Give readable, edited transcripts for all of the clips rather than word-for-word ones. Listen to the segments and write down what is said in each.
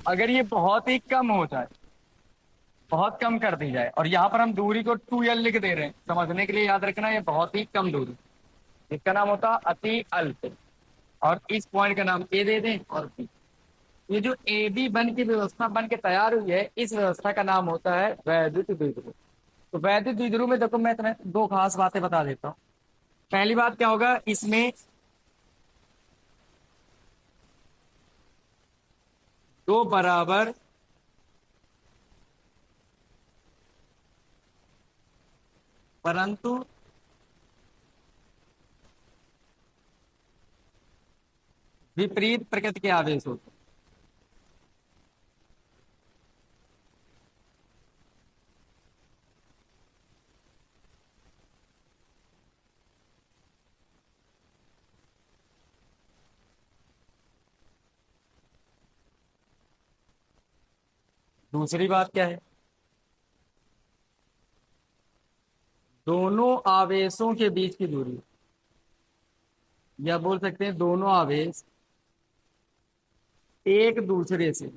अगर ये बहुत ही कम हो जाए, बहुत कम कर दी जाए, और यहाँ पर हम दूरी को 2l लिख दे रहे हैं, समझने के लिए याद रखना ये बहुत ही कम दूरी, इसका नाम होता है अति अल्प। और इस पॉइंट का नाम ए दे दें और बी। ये जो ए बी बन की व्यवस्था बन के तैयार हुई है, इस व्यवस्था का नाम होता है वैद्युत द्विध्रुव। तो वैद्युत द्विध्रुव में देखो मैं तुम्हें दो खास बातें बता देता हूँ। पहली बात क्या होगा, इसमें दो बराबर परंतु विपरीत प्रकृति के आवेश होते हैं। दूसरी बात क्या है, दोनों आवेशों के बीच की दूरी, या बोल सकते हैं दोनों आवेश एक दूसरे से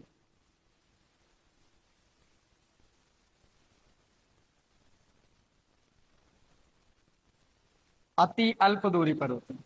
अति अल्प दूरी पर होते हैं।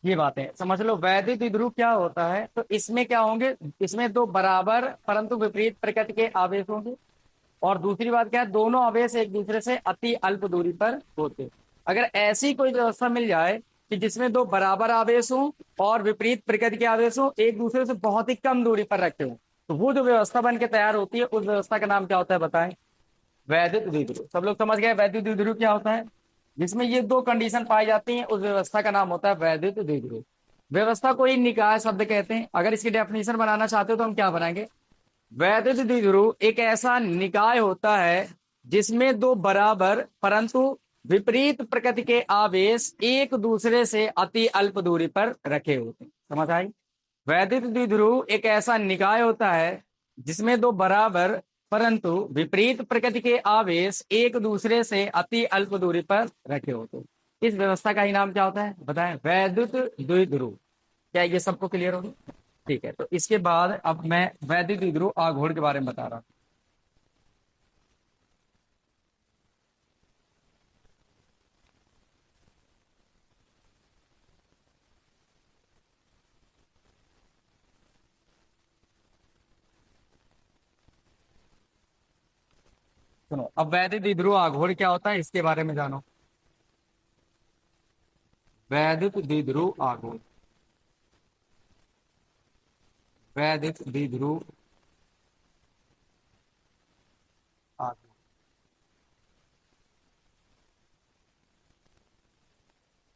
ये बातें समझ लो। वैद्युत द्विध्रुव क्या होता है, तो इसमें क्या होंगे, इसमें दो बराबर परंतु विपरीत प्रकृति के आवेश होंगे। और दूसरी बात क्या है, दोनों आवेश एक दूसरे से अति अल्प दूरी पर होते। अगर ऐसी कोई व्यवस्था मिल जाए कि जिसमें दो बराबर आवेश हों और विपरीत प्रकृति के आवेश हों, एक दूसरे से बहुत ही कम दूरी पर रखे हों, तो वो जो व्यवस्था बन के तैयार होती है, उस व्यवस्था का नाम क्या होता है बताएं? वैद्युत द्विध्रुव। सब लोग समझ गए वैद्युत द्विध्रुव क्या होता है? जिसमें ये दो कंडीशन पाई जाती हैं, उस व्यवस्था का नाम होता है वैद्युत द्विध्रुव। व्यवस्था को ही निकाय शब्द कहते हैं। अगर इसकी डेफिनेशन बनाना चाहते हो तो हम क्या बनाएंगे? वैद्युत द्विध्रुव एक ऐसा निकाय होता है जिसमें दो बराबर परंतु विपरीत प्रकृति के आवेश एक दूसरे से अति अल्प दूरी पर रखे होते हैं। समझ आई? वैद्युत द्विध्रुव एक ऐसा निकाय होता है जिसमें दो बराबर परंतु विपरीत प्रकृति के आवेश एक दूसरे से अति अल्प दूरी पर रखे होते हैं। इस व्यवस्था का ही नाम क्या होता है बताएं? वैद्युत द्विध्रुव। क्या ये सबको क्लियर होगा? ठीक है, तो इसके बाद अब मैं वैद्युत द्विध्रुव आघूर्ण के बारे में बता रहा हूं। सुनो, अब वैद्युत द्विध्रुव आघूर्ण क्या होता है इसके बारे में जानो। वैद्युत द्विध्रुव आघूर्ण, वैद्युत द्विध्रुव आघूर्ण,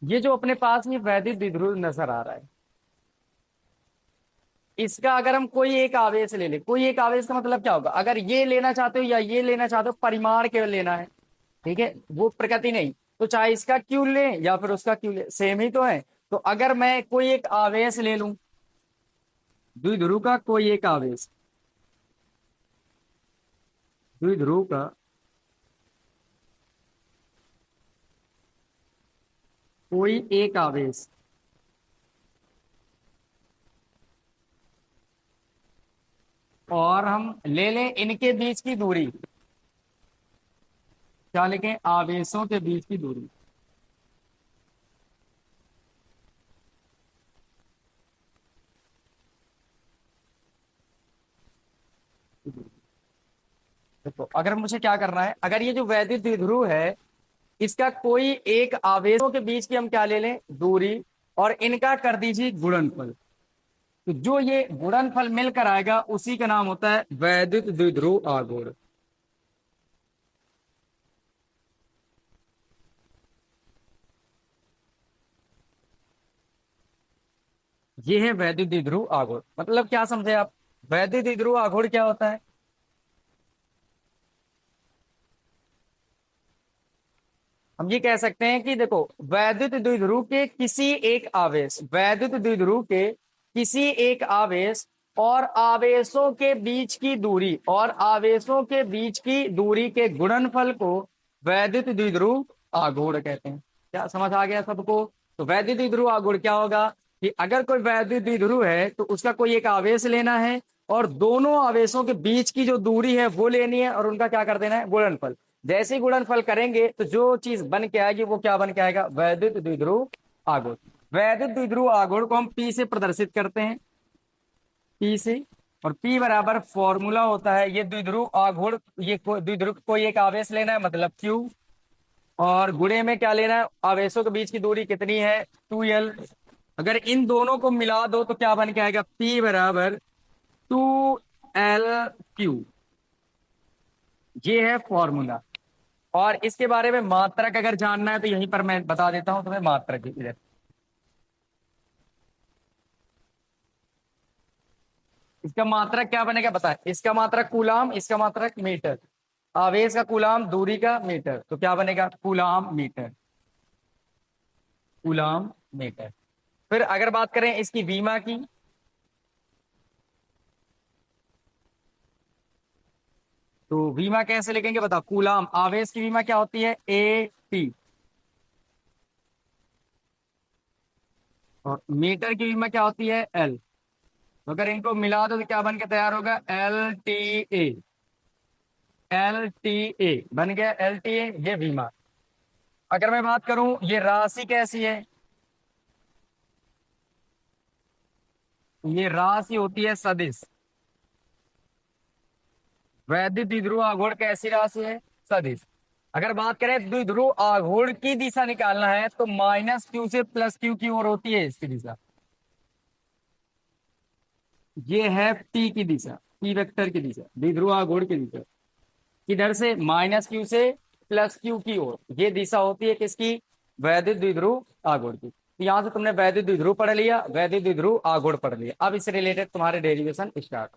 ये जो अपने पास में वैद्युत द्विध्रुव नजर आ रहा है, इसका अगर हम कोई एक आवेश ले ले, कोई एक आवेश का मतलब क्या होगा, अगर ये लेना चाहते हो या ये लेना चाहते हो, परिमाण केवल लेना है, ठीक है, वो प्रकृति नहीं, तो चाहे इसका क्यू ले या फिर उसका क्यू ले, सेम ही तो है। तो अगर मैं कोई एक आवेश ले लूं, द्विध्रुव का कोई एक आवेश, द्विध्रुव का कोई एक आवेश, और हम ले लें इनके बीच की दूरी, क्या लिखें? आवेशों के बीच की दूरी। देखो, अगर मुझे क्या करना है, अगर ये जो वैद्युत द्विध्रुव है, इसका कोई एक आवेशों के बीच की हम क्या ले लें? दूरी, और इनका कर दीजिए गुणनफल। तो जो ये गुणनफल मिलकर आएगा उसी का नाम होता है वैद्युत द्विध्रुव आघूर्ण। ये है वैद्युत द्विध्रुव आघूर्ण। मतलब क्या समझे आप? वैद्युत द्विध्रुव आघूर्ण क्या होता है? हम ये कह सकते हैं कि देखो, वैद्युत द्विध्रुव के किसी एक आवेश, वैद्युत द्विध्रुव के किसी एक आवेश और आवेशों के बीच की दूरी और आवेशों के बीच की दूरी के गुणनफल को वैद्युत द्विध्रुव आघूर्ण कहते हैं। क्या समझ आ गया सबको? तो वैद्युत द्विध्रुव आघूर्ण क्या होगा कि अगर कोई वैद्युत द्विध्रुव है तो उसका कोई एक आवेश लेना है और दोनों आवेशों के बीच की जो दूरी है वो लेनी है और उनका क्या कर देना है, गुणनफल। जैसे ही गुणनफल करेंगे तो जो चीज बन के आएगी वो क्या बन के आएगा, वैद्युत द्विध्रुव आघूर्ण। वैद्युत द्विध्रुव आघूर्ण को हम पी से प्रदर्शित करते हैं, पी से। और पी बराबर फॉर्मूला होता है, ये द्विध्रुव आघूर्ण, ये द्विध्रुव कोई एक आवेश लेना है मतलब क्यू, और गुणे में क्या लेना है, आवेशों के बीच की दूरी कितनी है, 2l। अगर इन दोनों को मिला दो तो क्या बन के आएगा, P बराबर 2l/Q। ये है फॉर्मूला। और इसके बारे में मात्रक अगर जानना है तो यहीं पर मैं बता देता हूं तुम्हें मात्रक इधर। इसका मात्रक क्या बनेगा बता, इसका मात्रक कूलाम, इसका मात्रक मीटर। आवेश का कूलाम, दूरी का मीटर, तो क्या बनेगा, कूलाम मीटर, कूलाम मीटर। फिर अगर बात करें इसकी वीमा की, तो वीमा कैसे लिखेंगे बताओ, कूलाम, आवेश की वीमा क्या होती है, AT, और मीटर की वीमा क्या होती है, L। तो अगर इनको मिला दो तो क्या बन के तैयार होगा, LTA। LTA बन गया, LTA ये वीमा। अगर मैं बात करूं ये राशि कैसी है, ये राशि होती है सदिश। वैद्युत द्विध्रुव आघूर्ण कैसी राशि है, सदिश। अगर बात करें द्विध्रुव आघूर्ण की दिशा निकालना है तो -Q से +Q की ओर होती है इसकी दिशा। ये है P की दिशा, P वेक्टर की दिशा, द्विध्रुव आघूर्ण की दिशा किधर से, -Q से +Q की ओर। ये दिशा होती है किसकी, वैद्युत द्विध्रुव आघूर्ण की। तो यहां से तुमने वैद्युत द्विध्रुव पढ़ लिया, वैद्युत द्विध्रुव आघूर्ण पढ़ लिया। अब इससे रिलेटेड तुम्हारे डेरिवेशन स्टार्ट।